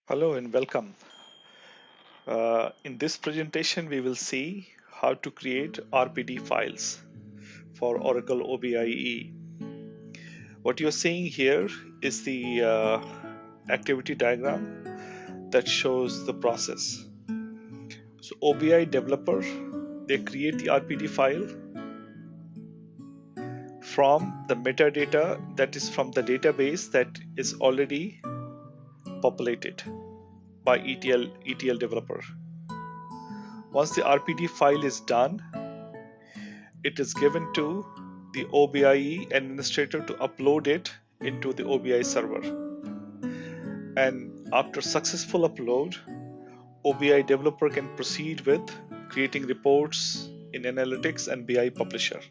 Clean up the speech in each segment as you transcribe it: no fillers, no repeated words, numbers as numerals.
Hello and welcome. In this presentation, we will see how to create RPD files for Oracle OBIEE. What you're seeing here is the activity diagram that shows the process. So OBIEE developer, they create the RPD file from the metadata that is from the database that is already populated by ETL developer. Once the RPD file is done, it is given to the OBIEE administrator to upload it into the OBIEE server. And after successful upload, OBIEE developer can proceed with creating reports in Analytics and BI Publisher.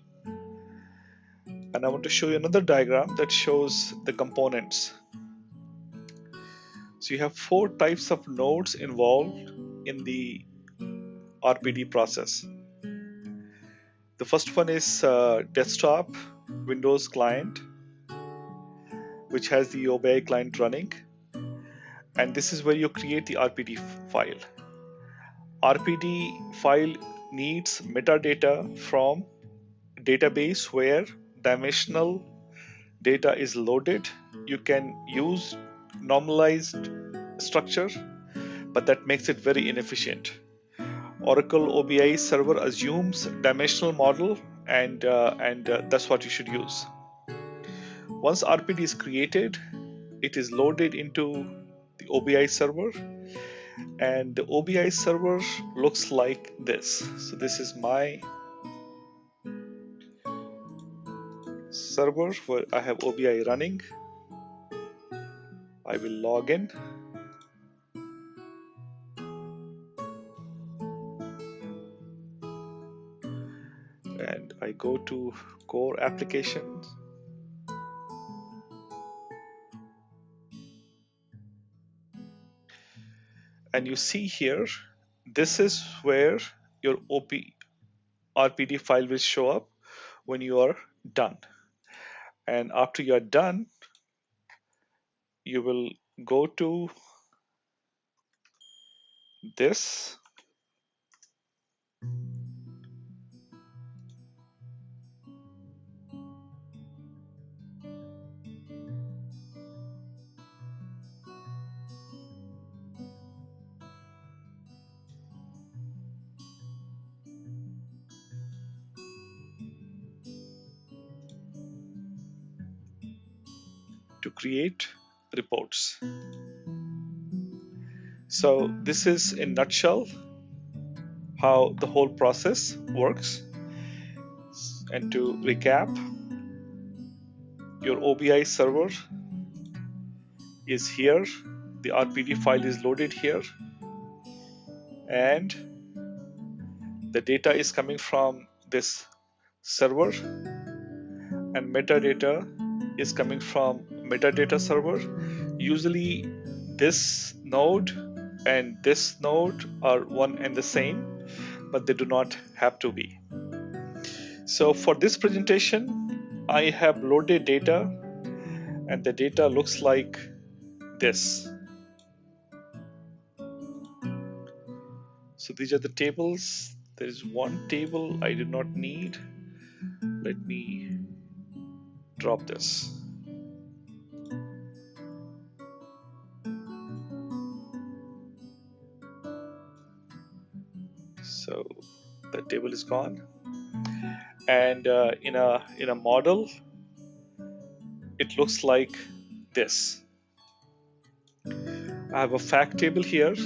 And I want to show you another diagram that shows the components. So you have 4 types of nodes involved in the RPD process. The first one is desktop Windows client, which has the OBIEE client running. And this is where you create the RPD file. RPD file needs metadata from database where dimensional data is loaded. You can use normalized structure, but that makes it very inefficient. Oracle OBIEE Server assumes dimensional model, and that's what you should use. Once RPD is created, it is loaded into the OBIEE server, and the OBIEE server looks like this. So this is my server where I have OBIEE running. I will log in. And I go to core applications. And you see here, this is where your RPD file will show up when you are done. And after you are done, you will go to this. To create reports. So this is in a nutshell how the whole process works. And to recap, your OBIEE server is here, the RPD file is loaded here, and the data is coming from this server, and metadata is coming from metadata server. Usually this node and this node are one and the same, but they do not have to be. So for this presentation, I have loaded data, and the data looks like this. So these are the tables. There is one table I do not need. Let me drop this. So the table is gone. And in a model, it looks like this. I have a fact table here,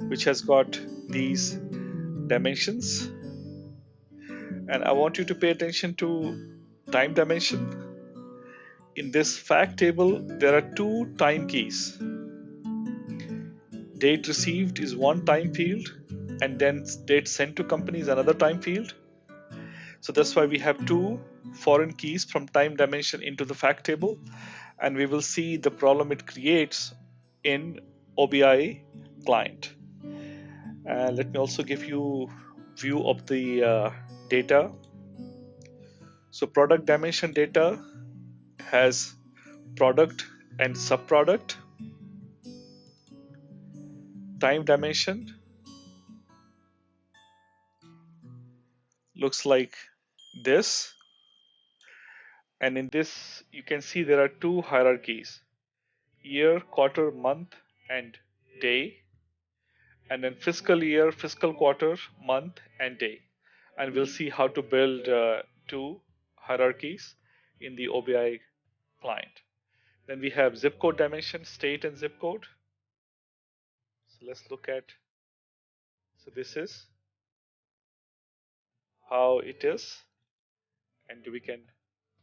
which has got these dimensions. And I want you to pay attention to time dimension. In this fact table, there are 2 time keys. Date received is one time field, and then date sent to company is another time field. So that's why we have 2 foreign keys from time dimension into the fact table, and we will see the problem it creates in OBIEE client. Let me also give you view of the data. So product dimension data has product and subproduct. time dimension looks like this. And in this, you can see there are two hierarchies: year, quarter, month, and day. And then fiscal year, fiscal quarter, month, and day. And we'll see how to build two hierarchies in the OBIEE client. Then we have zip code dimension, state and zip code. So let's look at, so this is how it is, and we can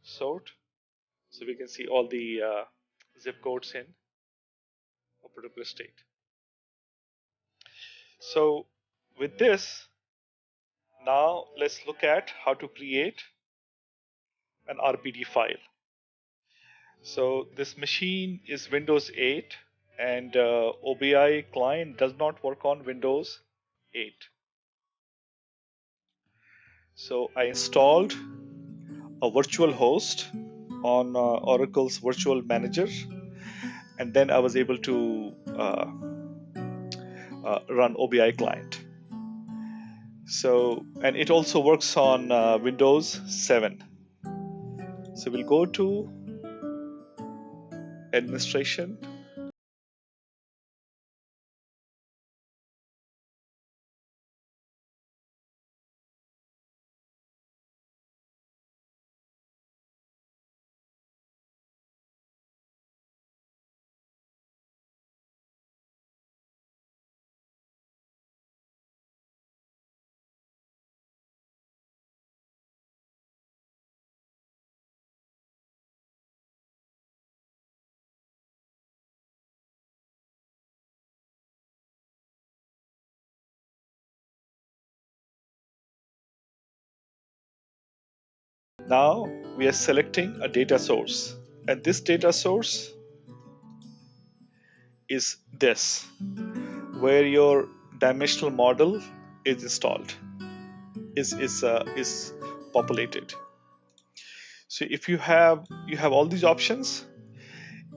sort. So we can see all the zip codes in a particular state. So with this, now let's look at how to create an RPD file. So this machine is Windows 8, and OBIEE client does not work on Windows 8. So I installed a virtual host on Oracle's virtual manager, and then I was able to run OBIEE client. So, and it also works on Windows 7. So we'll go to administration. Now we are selecting a data source, and this data source is this, where your dimensional model is installed, is populated. So if you have all these options.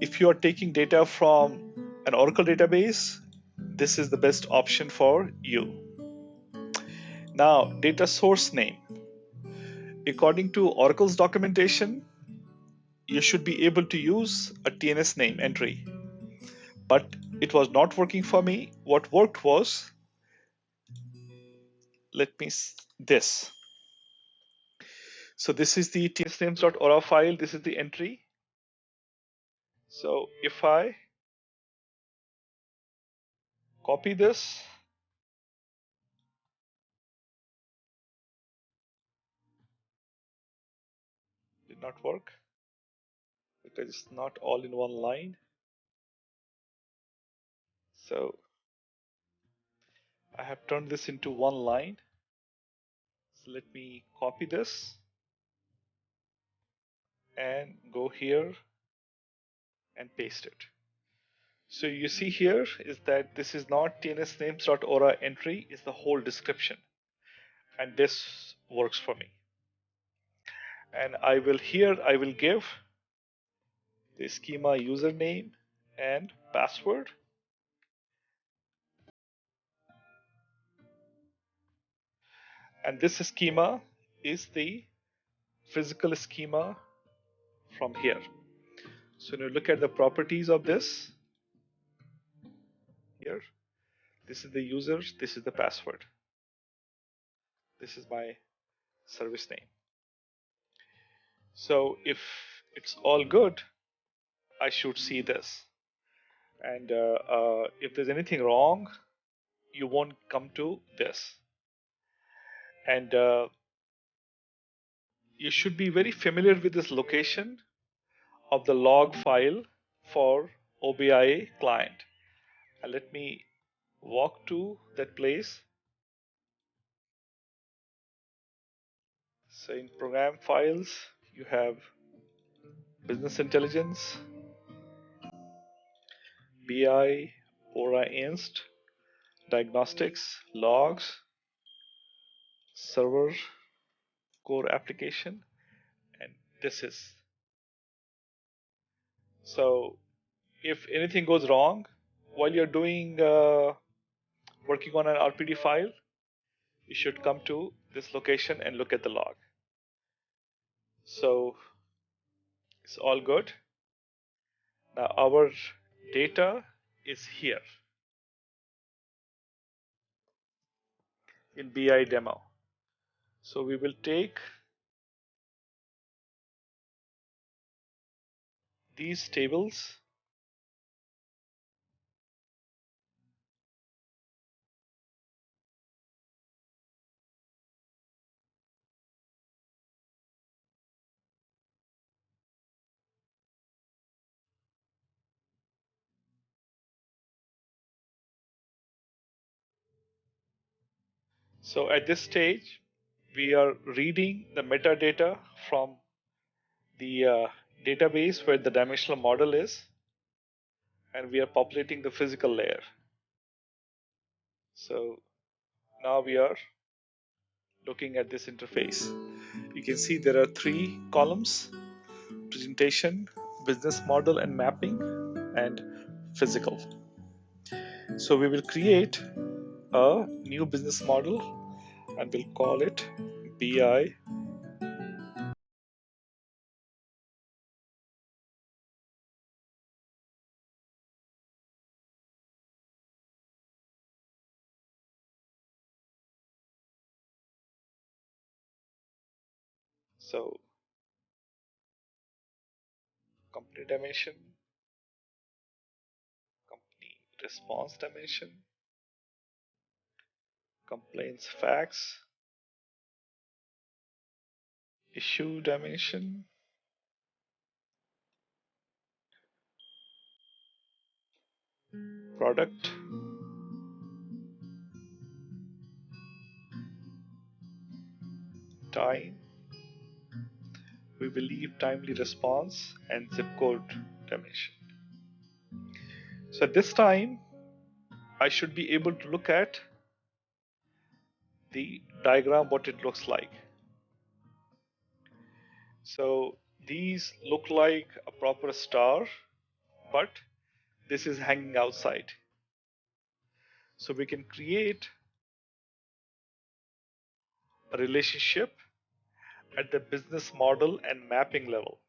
If you are taking data from an Oracle database, this is the best option for you. Now, data source name. According to Oracle's documentation, you should be able to use a TNS name entry. But it was not working for me. What worked was, this. So this is the tnsnames.ora file. This is the entry. So if I copy this, did not work because it's not all in one line. So I have turned this into one line. So let me copy this and go here and paste it. So you see here is that this is not tnsnames.ora entry, is the whole description. And this works for me. And I will give the schema username and password. And this schema is the physical schema from here. So when you look at the properties of this here, this is the user, this is the password. This is my service name. So if it's all good, I should see this. And if there's anything wrong, you won't come to this. And you should be very familiar with this location of the log file for OBIEE client. And let me walk to that place. So in program files, you have business intelligence, BI, ORA Inst, diagnostics, logs, server, core application, and this is. So if anything goes wrong while you're doing working on an RPD file, you should come to this location and look at the log. So it's all good. Now our data is here in BI demo. So we will take these tables So at this stage, we are reading the metadata from the database where the dimensional model is, and we are populating the physical layer. So now we are looking at this interface. You can see there are 3 columns: presentation, business model and mapping, and physical. So we will create a new business model and we'll call it BI so company dimension, company response dimension, complaints facts, issue dimension, product, time, we will leave timely response, and zip code dimension. So at this time, I should be able to look at the diagram, what it looks like. So these look like a proper star, but this is hanging outside. So we can create a relationship at the business model and mapping level.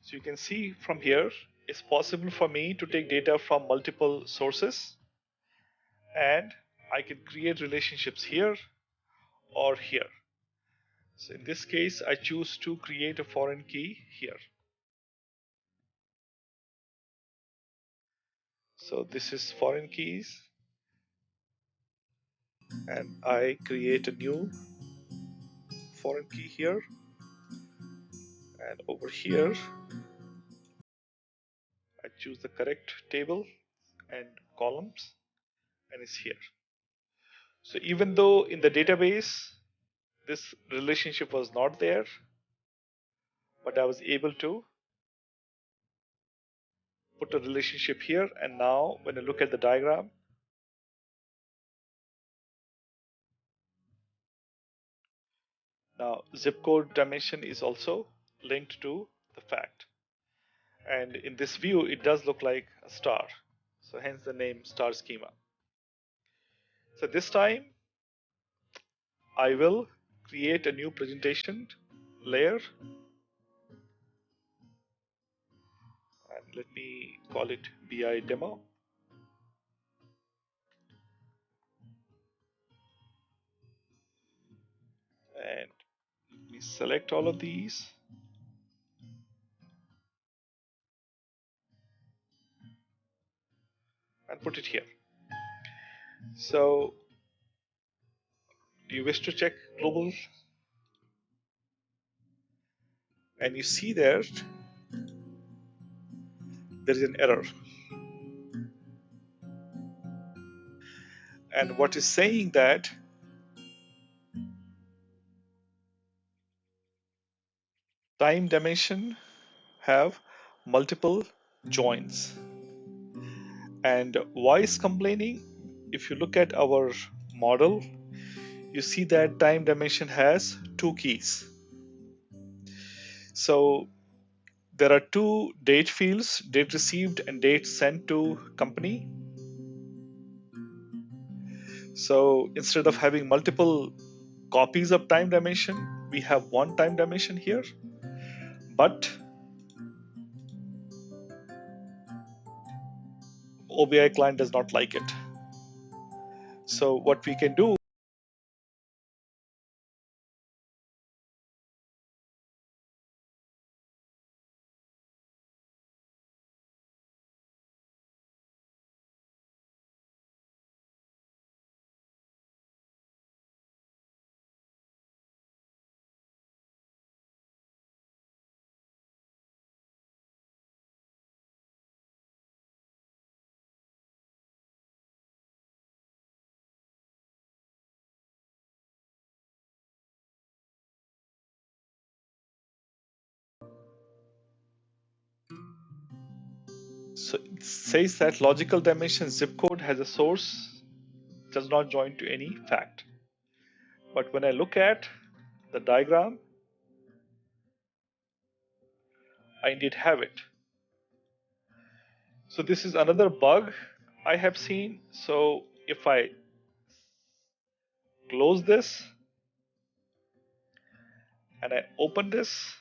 So you can see from here, it's possible for me to take data from multiple sources, and I can create relationships here or here. So in this case, I choose to create a foreign key here. So this is foreign keys, and I create a new foreign key here, and over here I choose the correct table and columns, and it's here. So even though in the database this relationship was not there, but I was able to put a relationship here, and now when I look at the diagram, now zip code dimension is also linked to the fact, and in this view it does look like a star, so hence the name star schema. So this time I will create a new presentation layer, and let me call it BI demo, and let me select all of these and put it here. So do you wish to check global? And you see there is an error, and what is saying that time dimension have multiple joins. And why is complaining? If you look at our model, you see that time dimension has 2 keys. So there are 2 date fields, date received and date sent to company. So instead of having multiple copies of time dimension, we have one time dimension here, but OBIEE client does not like it. So what we can do, so it says that logical dimension zip code has a source, does not join to any fact. But when I look at the diagram, I indeed have it. So this is another bug I have seen. So if I close this and I open this,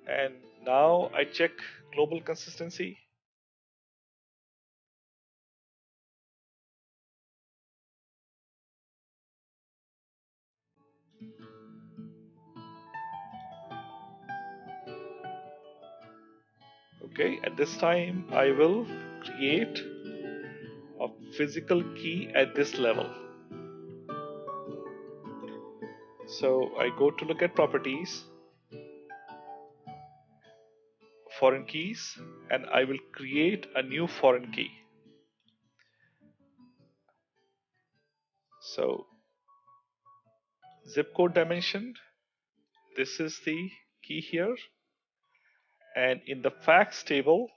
and now I check global consistency, okay, at this time I will create a physical key at this level. So I go to look at properties, foreign keys, and I will create a new foreign key. So zip code dimension, this is the key here, and in the facts table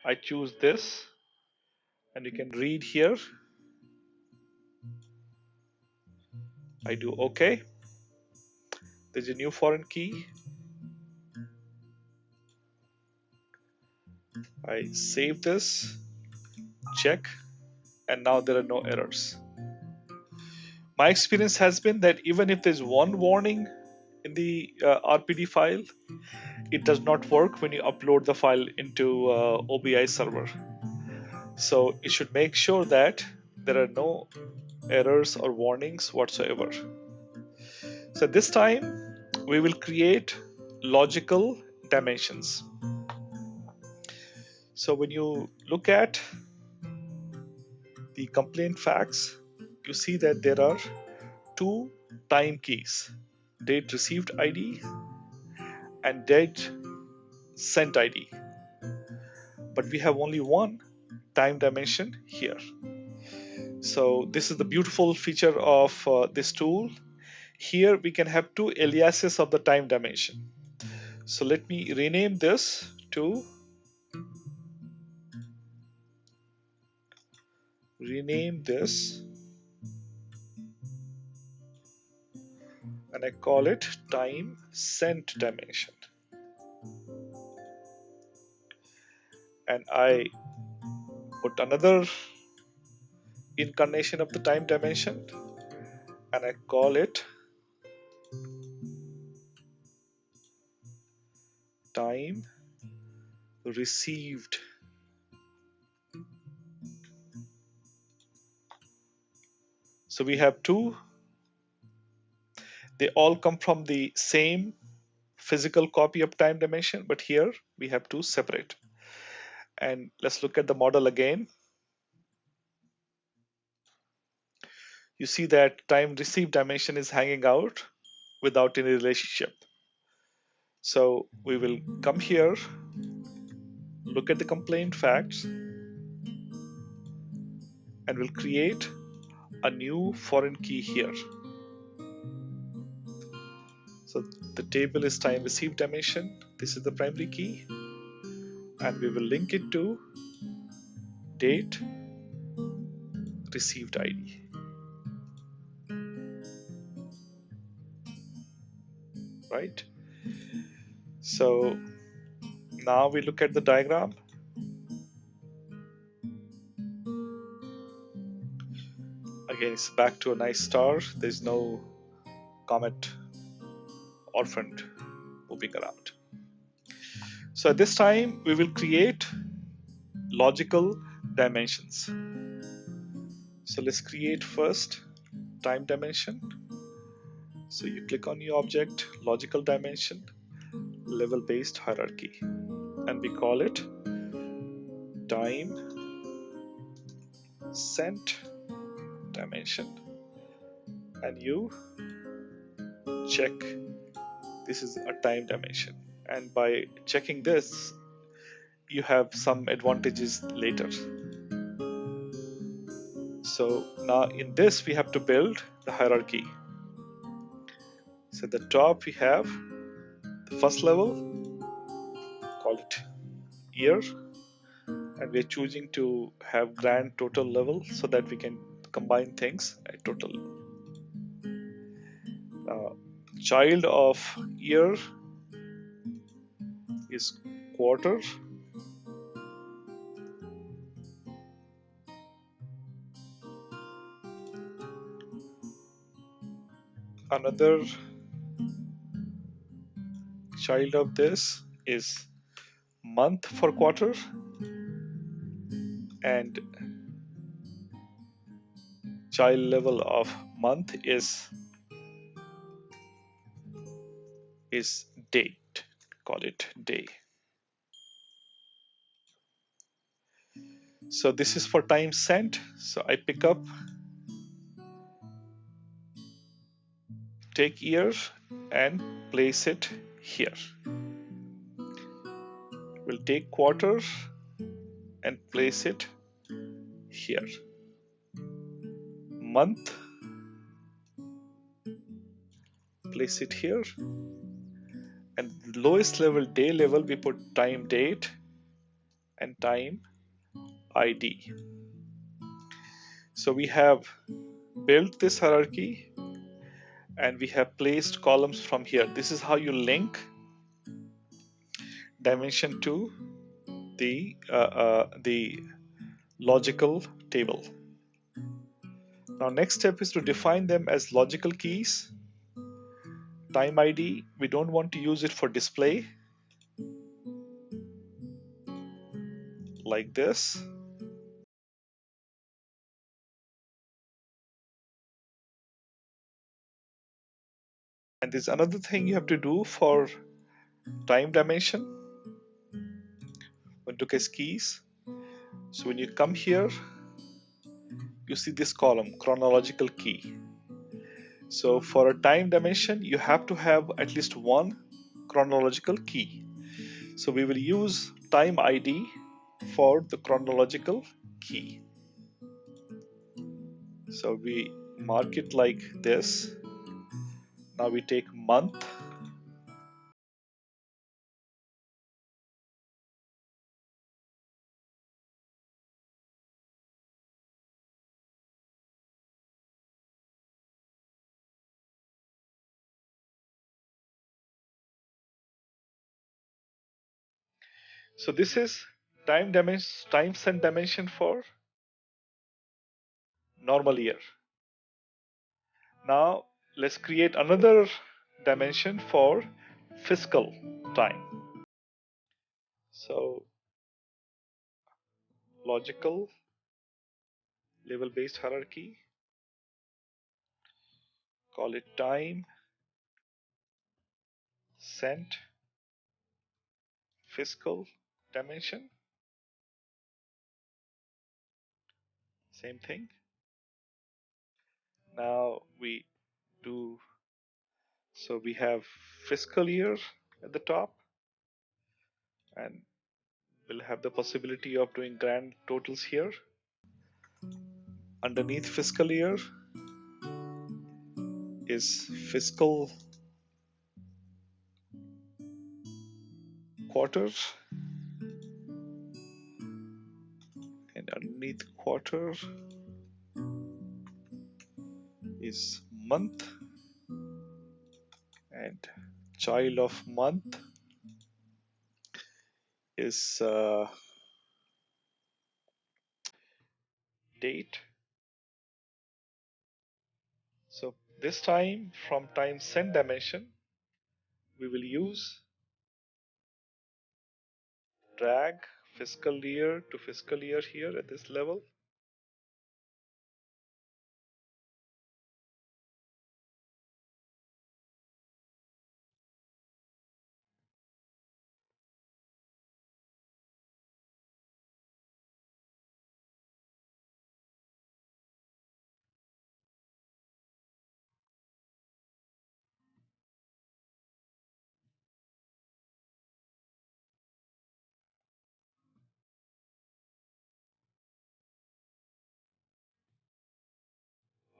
I choose this, and you can read here. I do OK. There's a new foreign key. I save this, check, and now there are no errors. My experience has been that even if there's one warning in the RPD file, it does not work when you upload the file into OBIEE Server. So it should make sure that there are no errors or warnings whatsoever. So this time we will create logical dimensions. So when you look at the complaint facts, you see that there are two time keys, date received ID and date sent ID. But we have only one time dimension here. So this is the beautiful feature of this tool. Here we can have two aliases of the time dimension. So let me rename this to and I call it time sent dimension. And I put another incarnation of the time dimension and I call it time received. So we have two. They all come from the same physical copy of time dimension, but here we have two separate. And let's look at the model again. You see that time received dimension is hanging out without any relationship. So we will come here, look at the complaint facts, and we'll create a new foreign key here. So the table is time received dimension. This is the primary key, and we will link it to date received ID. Right? So Now we look at the diagram. Again, it's back to a nice star. There's no comet orphaned moving around. So at this time, we will create logical dimensions. So let's create first time dimension. So you click on your object, logical dimension, level based hierarchy, and we call it time sent dimension. And you check this is a time dimension. And by checking this, you have some advantages later. So now in this, we have to build the hierarchy. So at the top, we have the first level, call it year, and we're choosing to have grand total level so that we can combine things at total. Child of year is quarter. Another child of this is month for quarter, and child level of month is date, call it day. So this is for time sent. So I pick up, take year and place it here. We'll take quarter and place it here. Month, place it here. And lowest level, day level, we put time date and time ID. So we have built this hierarchy and we have placed columns from here. This is how you link dimension to the logical table. Now next step is to define them as logical keys. Time ID, we don't want to use it for display like this. And there's another thing you have to do for time dimension. When look as keys. So when you come here, you see this column, chronological key. So for a time dimension, you have to have at least one chronological key. So we will use time ID for the chronological key. So we mark it like this. Now we take month. So this is time sent dimension for normal year. Now let's create another dimension for fiscal time. So logical level based hierarchy, call it time sent fiscal dimension. Same thing. Now we do, so we have fiscal year at the top, and we'll have the possibility of doing grand totals here. Underneath fiscal year is fiscal quarter, and underneath quarter is month, and child of month is date. So this time from time sent dimension, we will use drag fiscal year to fiscal year here at this level.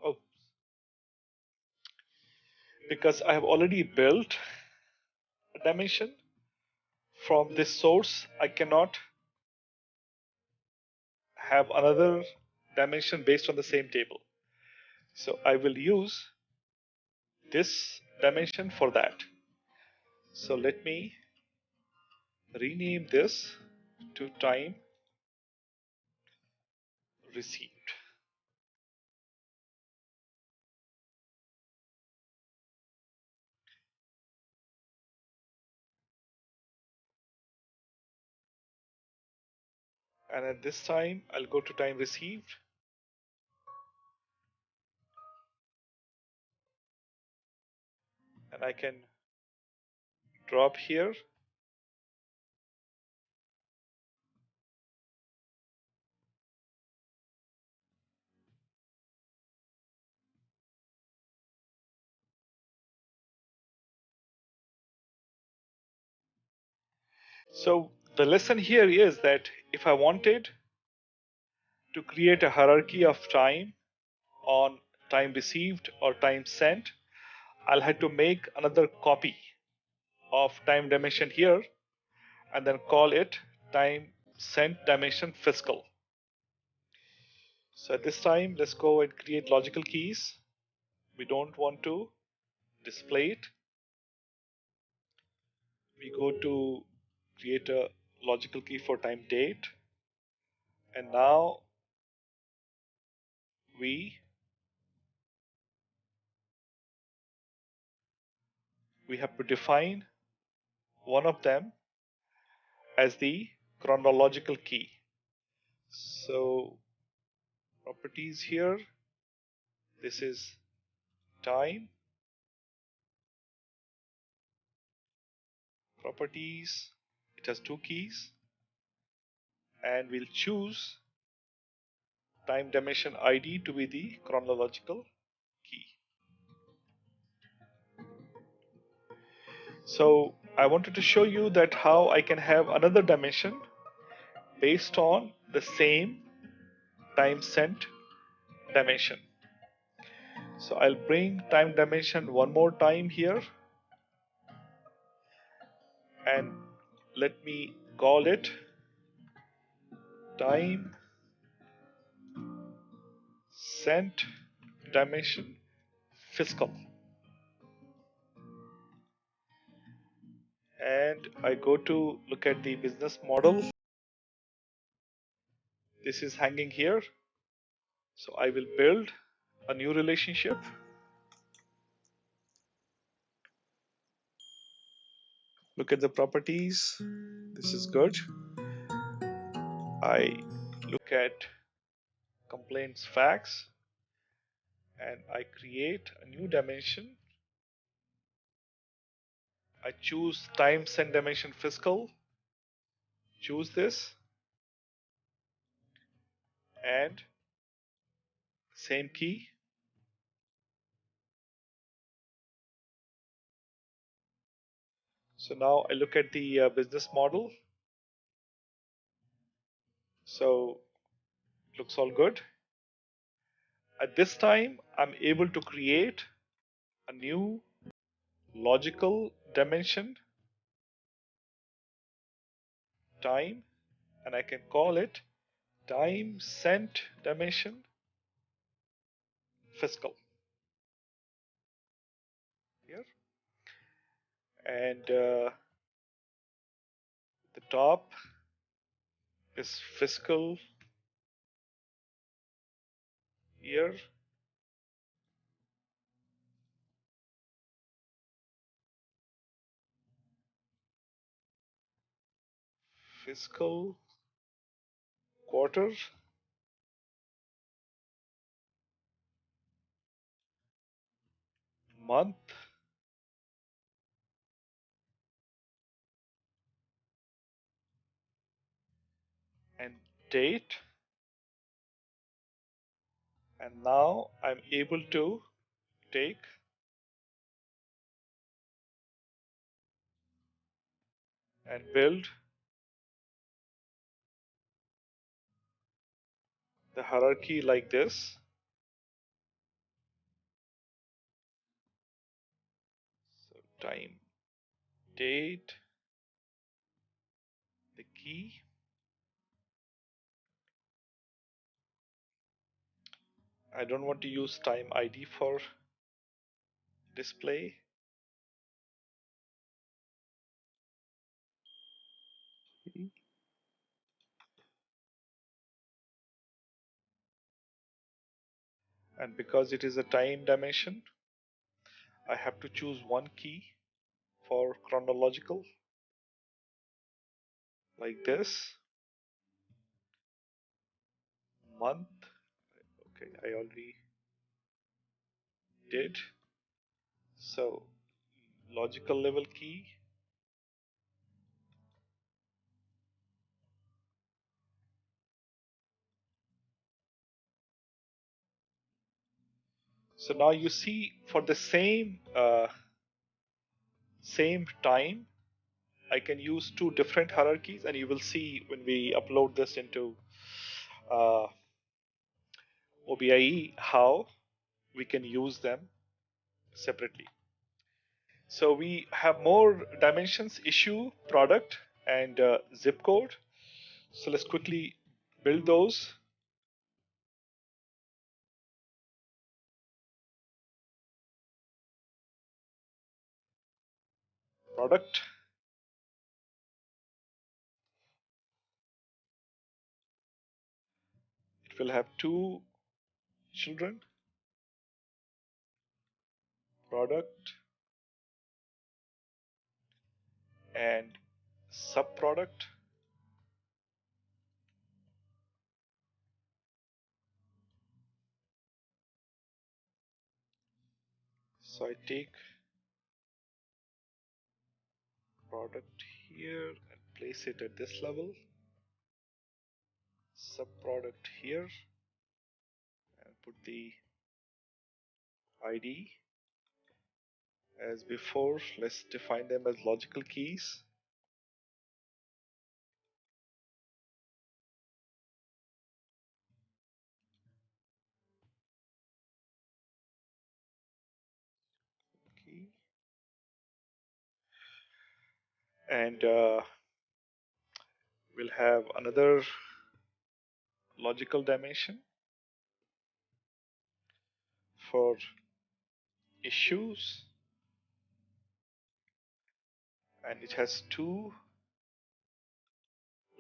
Oh, because I have already built a dimension from this source, I cannot have another dimension based on the same table. So I will use this dimension for that. So let me rename this to time received. And at this time, I'll go to time received. And I can drop here. So the lesson here is that if I wanted to create a hierarchy of time on time received or time sent, I'll have to make another copy of time dimension here and then call it time sent dimension fiscal. So at this time, let's go and create logical keys. We don't want to display it. We go to create a logical key for time date. And now we have to define one of them as the chronological key. So properties here, this is time, properties, it has two keys, and we'll choose time dimension ID to be the chronological key. So I wanted to show you that how I can have another dimension based on the same time sent dimension. So I'll bring time dimension one more time here and let me call it time sent dimension fiscal. And I go to look at the business model. This is hanging here. So I will build a new relationship. Look at the properties. This is good. I look at complaints facts and I create a new dimension. I choose time sent dimension fiscal. Choose this and same key. So now I look at the business model. So looks all good. At this time, I'm able to create a new logical dimension time, and I can call it time sent dimension fiscal here. And the top is fiscal year, fiscal quarter, month, and date. And now I'm able to take and build the hierarchy like this. So time, date, the key. I don't want to use time ID for display. And because it is a time dimension, I have to choose one key for chronological like this. Month. Okay, I already did. So logical level key. So now you see for the same time, I can use two different hierarchies, and you will see when we upload this into uh, OBIEE how we can use them separately. So we have more dimensions: issue, product, and zip code. So let's quickly build those. Product, it will have two children, product and subproduct. So I take product here and place it at this level, subproduct here, and put the ID as before. Let's define them as logical keys. Key. And we'll have another logical dimension for issues, and it has two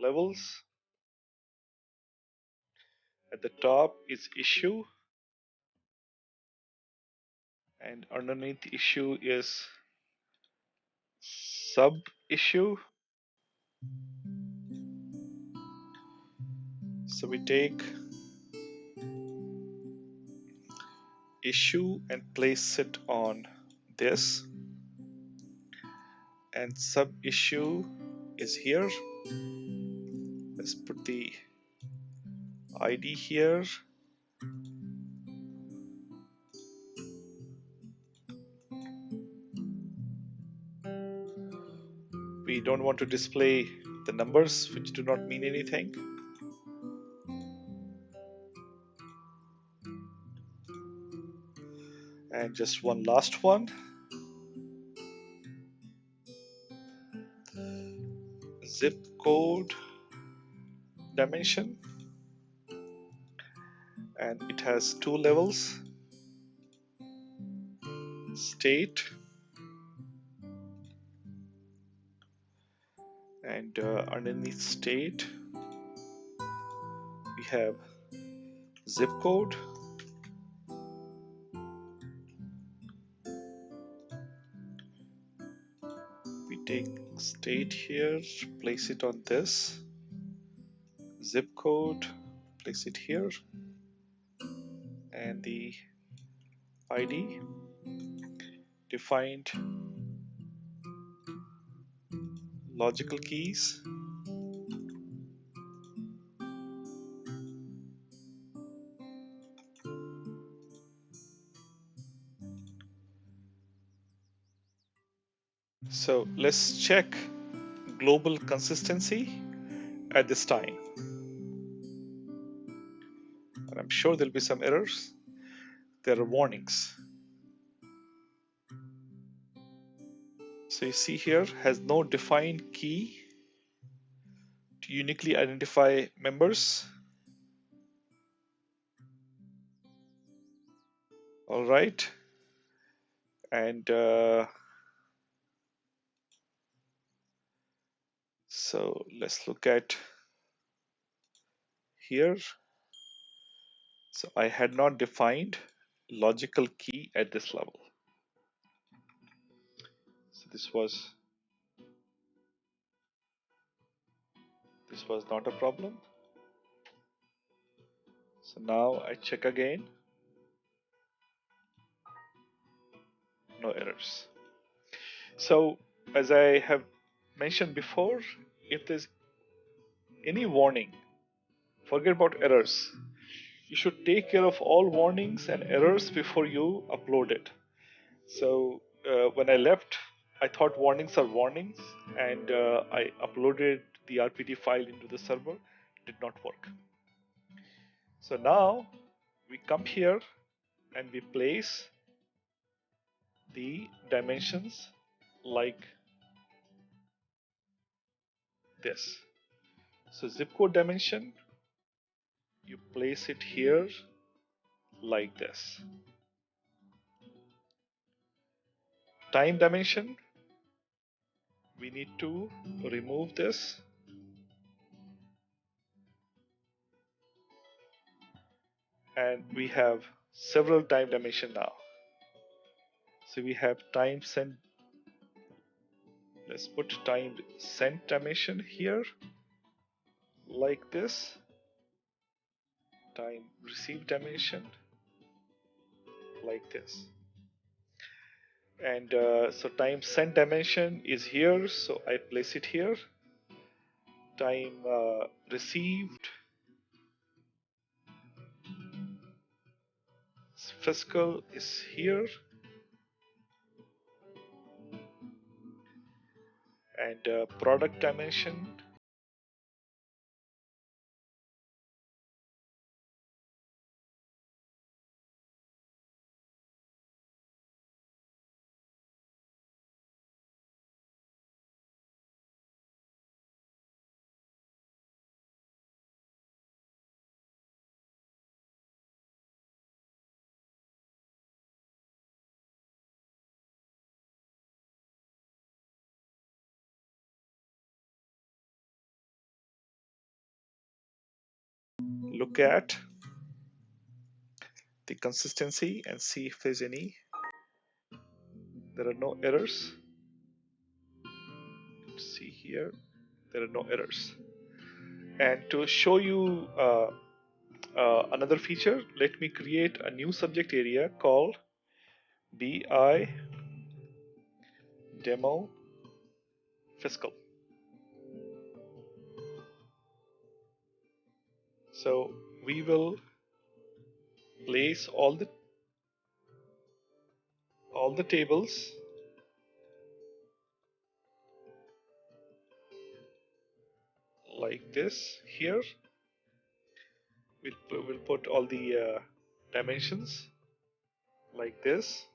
levels. At the top is issue, and underneath issue is sub issue. So we take issue and place it on this, and sub issue is here. Let's put the ID here. We don't want to display the numbers which do not mean anything. And just one last one. Zip code dimension, and it has two levels: state and underneath state have zip code, we take state here, place it on this, zip code, place it here, and the ID defined logical keys. So let's check global consistency at this time. And I'm sure there'll be some errors. There are warnings. So you see here has no defined key to uniquely identify members. All right. And so let's look at here. So I had not defined logical key at this level. So this was not a problem. So now I check again. No errors. So as I have mentioned before, if there's any warning, forget about errors. You should take care of all warnings and errors before you upload it. So when I left, I thought warnings are warnings, and I uploaded the RPD file into the server. It did not work. So now we come here and we place the dimensions like this. So zip code dimension, you place it here like this. Time dimension, we need to remove this, and we have several time dimension now. So we have time sent. Let's put time sent dimension here like this. Time received dimension like this. And so time sent dimension is here, so I place it here. Time received fiscal is here, and product dimension look at the consistency and see if there's any. There are no errors. See here, there are no errors. And to show you another feature, let me create a new subject area called BI Demo Fiscal. So we will place all the tables like this here. We'll put all the dimensions like this.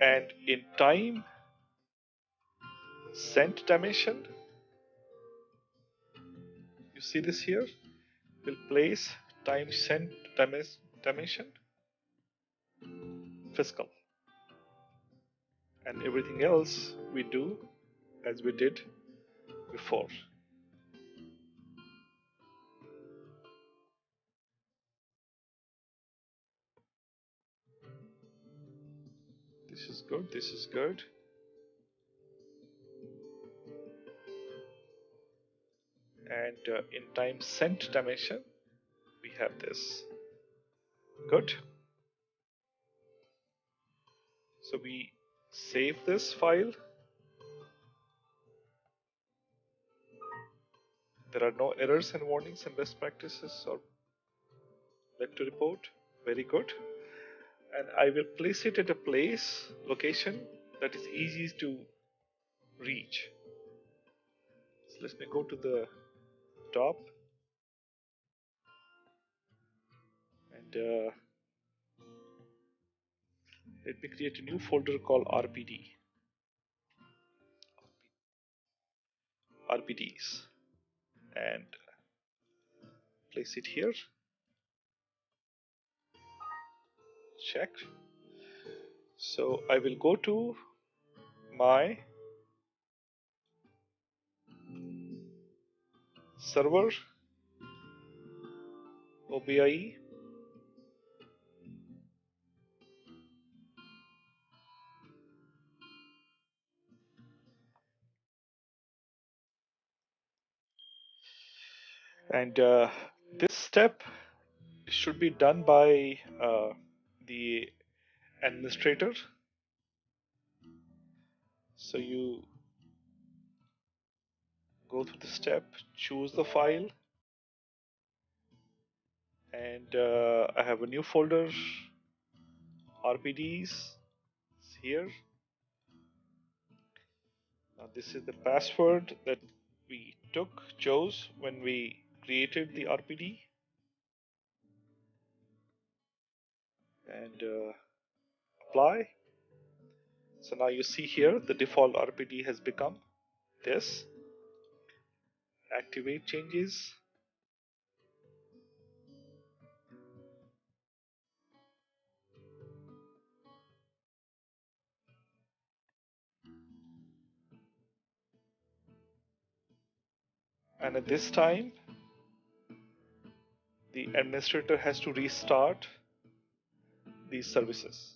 And in time sent dimension, you see this here, we'll place time sent dimension Fiscal, and everything else we do as we did before. This is good, this is good. And in time sent dimension, we have this. Good. So we save this file. There are no errors and warnings and best practices or back to report. Very good. And I will place it at a location that is easy to reach. So let me go to the top and let me create a new folder called RPDs, and place it here. Check. So I will go to my server OBIEE, and this step should be done by the administrator. So you go through the step, choose the file, and I have a new folder, RPDs, here. Now this is the password that we chose when we created the RPD, and apply. So now you see here the default RPD has become this. Activate changes. And at this time, the administrator has to restart these services.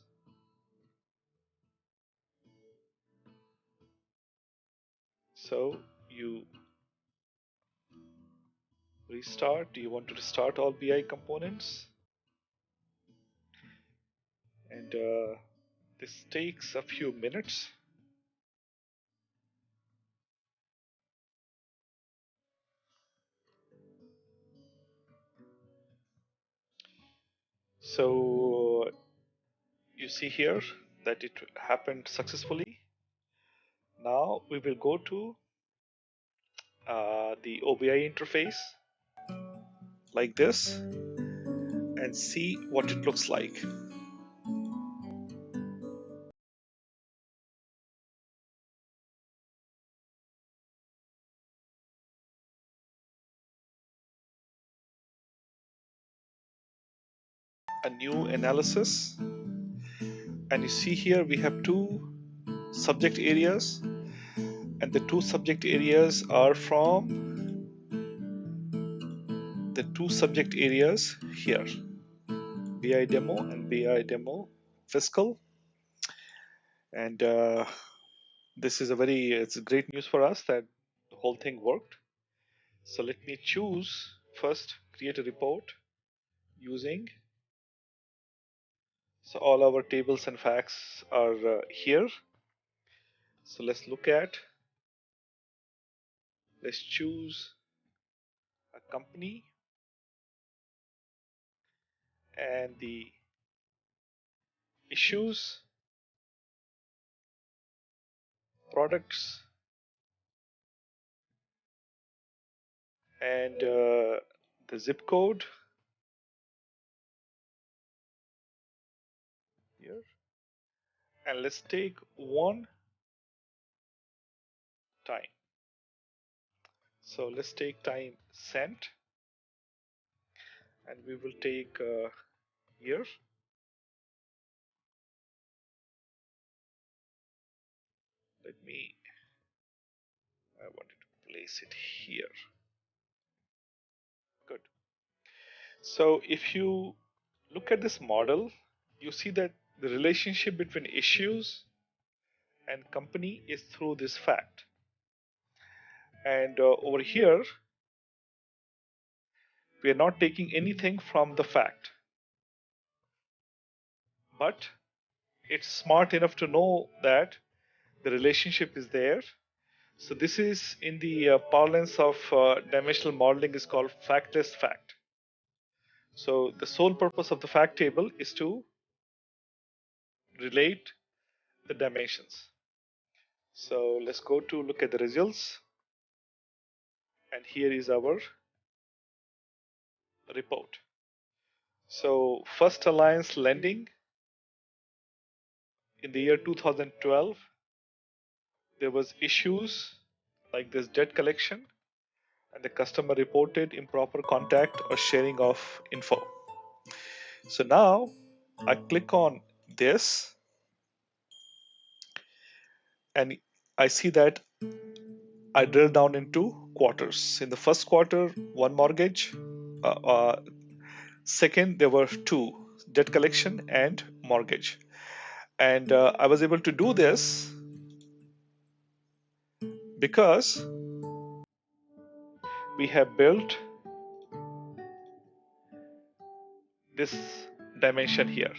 So you restart. Do you want to restart all BI components? And this takes a few minutes. So you see here that it happened successfully. Now we will go to the OBIEE interface like this and see what it looks like. A new analysis, and you see here we have two subject areas, and the two subject areas are from the two subject areas here, BI demo and BI demo fiscal. And this is it's great news for us that the whole thing worked. So let me choose first, create a report using, so all our tables and facts are here. So let's look at, let's choose a company and the issues, products, and the zip code here. And let's take one time. So let's take time sent, and we will take year. me, I wanted to place it here. Good. So if you look at this model, you see that the relationship between issues and company is through this fact. And over here, we are not taking anything from the fact, but it's smart enough to know that the relationship is there. So this is in the parlance of dimensional modeling is called factless fact. So the sole purpose of the fact table is to relate the dimensions. So let's go to look at the results. And here is our report. So first alliance lending in the year 2012, there was issues like this debt collection, and the customer reported improper contact or sharing of info. So now I click on this and I see that I drill down into quarters. In the first quarter, one mortgage. Uh, uh, Second, there were two, debt collection and mortgage. And I was able to do this because we have built this dimension here.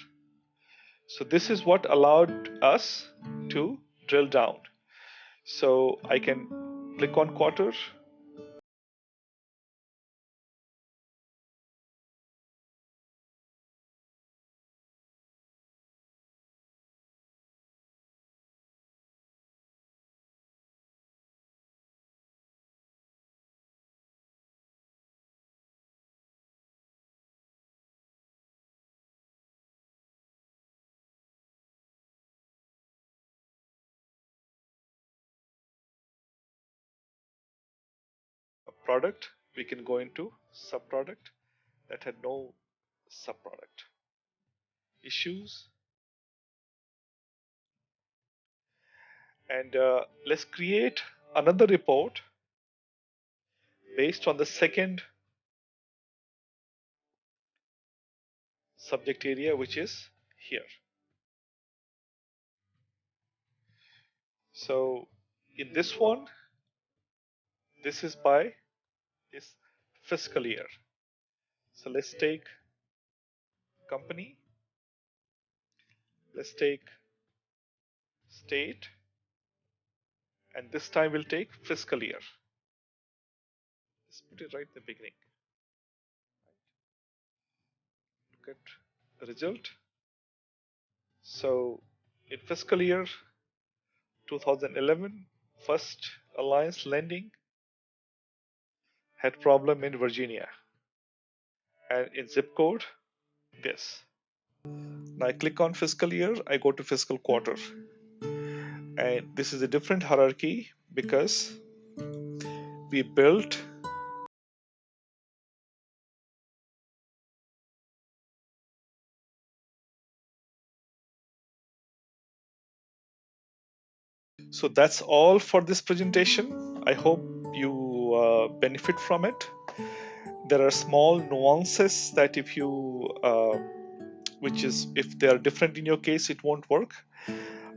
So this is what allowed us to drill down. So I can click on quarter. Product, we can go into subproduct that had no subproduct. Issues, and let's create another report based on the second subject area, which is here. So in this one, this is by this fiscal year. So let's take company, let's take state, and this time we'll take fiscal year. Let's put it right in the beginning. Look at the result. So in fiscal year 2011, First Alliance Lending had problem in Virginia, and in zip code this. Now I click on fiscal year, I go to fiscal quarter, and this is a different hierarchy because we built so that's all for this presentation. I hope you benefit from it. There are small nuances that if you which is if they are different in your case, it won't work.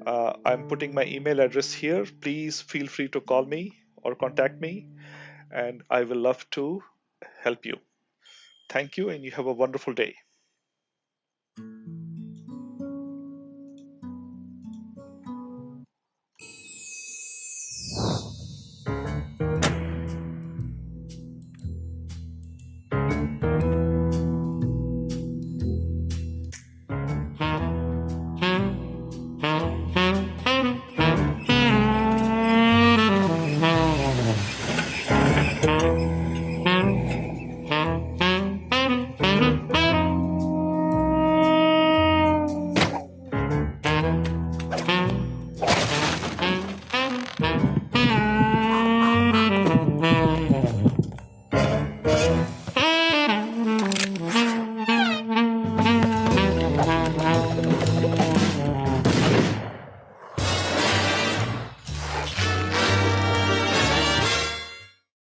I'm putting my email address here. Please feel free to call me or contact me, and I will love to help you. Thank you, and you have a wonderful day.